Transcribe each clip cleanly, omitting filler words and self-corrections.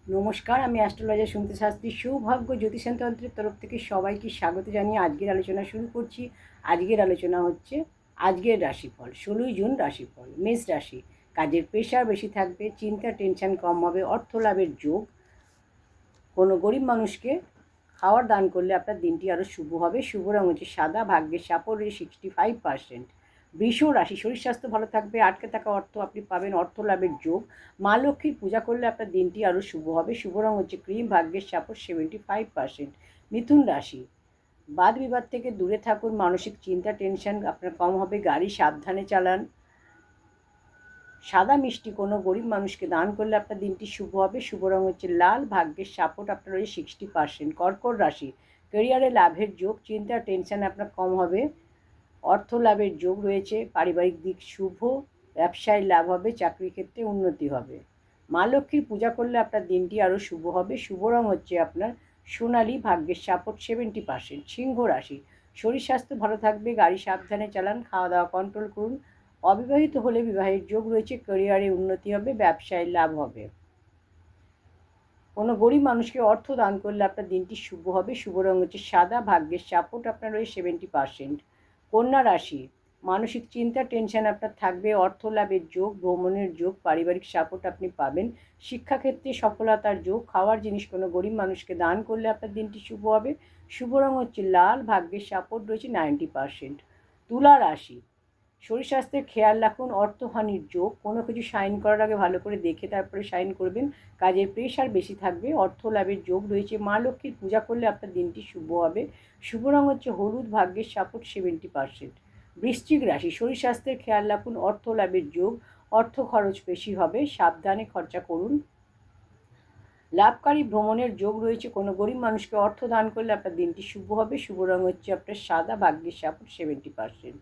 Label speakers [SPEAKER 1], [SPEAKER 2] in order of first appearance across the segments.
[SPEAKER 1] নমস্কার, আমি অ্যাস্ট্রোলজার সুমিতা শাস্ত্রী। সৌভাগ্য জ্যোতিষতন্ত্রের তরফ থেকে সবাইকে স্বাগত জানিয়ে আজকের আলোচনা শুরু করছি। আজকের আলোচনা হচ্ছে আজকের রাশিফল। 16ই জুন রাশিফল। মেষ রাশি, কাজের প্রেশার বেশি থাকবে, চিন্তা টেনশন কম হবে, অর্থ লাভের যোগ। কোনো গরিব মানুষকে খাওয়ার দান করলে আপনার দিনটি আরও শুভ হবে। শুভ রঙ হচ্ছে সাদা, ভাগ্যের সাপোর্ট 65%। বৃষ রাশি, শরীর স্বাস্থ্য ভালো থাকবে, আটকে থাকা অর্থ আপনি পাবেন, অর্থ লাভের যোগ। মা লক্ষ্মীর পূজা করলে আপনার দিনটি আরও শুভ হবে। শুভ রঙ হচ্ছে ক্রিম, ভাগ্যের সাপোর্ট 75%। মিথুন রাশি, বাদ বিবাদ থেকে দূরে থাকুন, মানসিক চিন্তা টেনশন আপনার কম হবে, গাড়ি সাবধানে চালান। সাদা মিষ্টি কোনো গরিব মানুষকে দান করলে আপনার দিনটি শুভ হবে। শুভ রঙ হচ্ছে লাল, ভাগ্যের সাপোর্ট আপনার ওই 60%। কর্কট রাশি, ক্যারিয়ারে লাভের যোগ, চিন্তা টেনশন আপনার কম হবে, অর্থ লাভের যোগ রয়েছে, পারিবারিক দিক শুভ, ব্যবসায় লাভ হবে, চাকরি ক্ষেত্রে উন্নতি হবে। মা লক্ষ্মীর পূজা করলে আপনার দিনটি আরও শুভ হবে। শুভ রঙ হচ্ছে আপনার সোনালি, ভাগ্যের সাপোর্ট 70%। সিংহ রাশি, শরীর স্বাস্থ্য ভালো থাকবে, গাড়ি সাবধানে চালান, খাওয়া দাওয়া কন্ট্রোল করুন। অবিবাহিত হলে বিবাহের যোগ রয়েছে, ক্যারিয়ারে উন্নতি হবে, ব্যবসায় লাভ হবে। কোনো গরিব মানুষকে অর্থ দান করলে আপনার দিনটি শুভ হবে। শুভ রঙ হচ্ছে সাদা, ভাগ্যের সাপোর্ট আপনার ওই 70%। কন্যা রাশি, মানসিক চিন্তা টেনশন আপনার থাকবে, অর্থ লাভের যোগ, ভ্রমণের যোগ, পারিবারিক সাপোর্ট আপনি পাবেন, শিক্ষাক্ষেত্রে সফলতার যোগ। খাওয়ার জিনিস কোনো গরিব মানুষকে দান করলে আপনার দিনটি শুভ হবে। শুভ রঙ হচ্ছে লাল, ভাগ্যের সাপোর্ট রয়েছে 90%। তুলা রাশি, শরীর স্বাস্থ্যের খেয়াল রাখুন, অর্থহানির যোগ, কোনো কিছু সাইন করার আগে ভালো করে দেখে তারপরে সাইন করবেন। কাজের প্রেশার বেশি থাকবে, অর্থ লাভের যোগ রয়েছে। মা লক্ষ্মীর পূজা করলে আপনার দিনটি শুভ হবে। শুভ রঙ হচ্ছে হলুদ, ভাগ্যের সাপোর্ট 70%। বৃশ্চিক রাশি, শরীর স্বাস্থ্যের খেয়াল রাখুন, অর্থ লাভের যোগ, অর্থ খরচ বেশি হবে, সাবধানে খরচা করুন। লাভকারী ভ্রমণের যোগ রয়েছে, কোনো গরিব মানুষকে অর্থ দান করলে আপনার দিনটি শুভ হবে। শুভ রঙ হচ্ছে আপনার সাদা, ভাগ্যের সাপোর্ট 70%।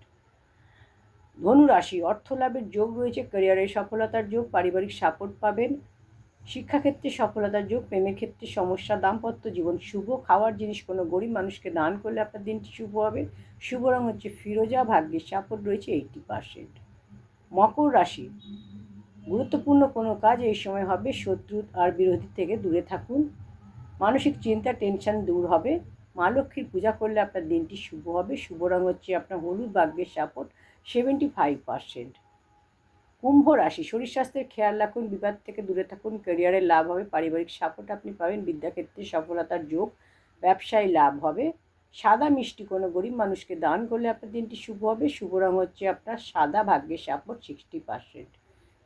[SPEAKER 1] ধনু রাশি, অর্থ লাভের যোগ রয়েছে, ক্যারিয়ারে সফলতার যোগ, পারিবারিক সাপোর্ট পাবেন, শিক্ষাক্ষেত্রে সফলতার যোগ, প্রেমের ক্ষেত্রে সমস্যা, দাম্পত্য জীবন শুভ। খাওয়ার জিনিস কোনো গরিব মানুষকে দান করলে আপনার দিনটি শুভ হবে। শুভ রঙ হচ্ছে ফিরোজা, ভাগ্যের সাপোর্ট রয়েছে 80%। মকর রাশি, গুরুত্বপূর্ণ কোনো কাজ এই সময় হবে, শত্রু আর বিরোধী থেকে দূরে থাকুন, মানসিক চিন্তা টেনশন দূর হবে। মা লক্ষ্মীর পূজা করলে আপনার দিনটি শুভ হবে। শুভ রঙ হচ্ছে আপনার হলুদ, ভাগ্যের সাপোর্ট 75%। কুম্ভ রাশি, শরীর স্বাস্থ্যের খেয়াল রাখুন, বিবাদ থেকে দূরে থাকুন, ক্যারিয়ারে লাভ হবে, পারিবারিক সাপোর্ট আপনি পাবেন, বিদ্যাক্ষেত্রে সফলতার যোগ, ব্যবসায় লাভ হবে। সাদা মিষ্টি কোনো গরিব মানুষকে দান করলে আপনার দিনটি শুভ হবে। শুভ রঙ হচ্ছে আপনার সাদা, ভাগ্যের সাপোর্ট 60%।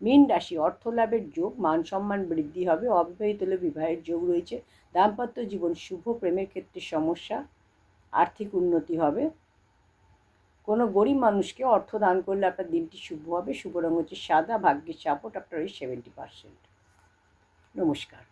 [SPEAKER 1] মীন রাশি, অর্থ লাভের যোগ, মান সম্মান বৃদ্ধি হবে, অবিবাহিত হলে বিবাহের যোগ রয়েছে, দাম্পত্য জীবন শুভ, প্রেমের ক্ষেত্রে সমস্যা, আর্থিক উন্নতি হবে। কোনো গরিব মানুষকে অর্থ দান করলে আপনার দিনটি শুভ হবে। শুভ রঙ হচ্ছে সাদা, ভাগ্যের সাপোর্ট আপনার ওই 70%। নমস্কার।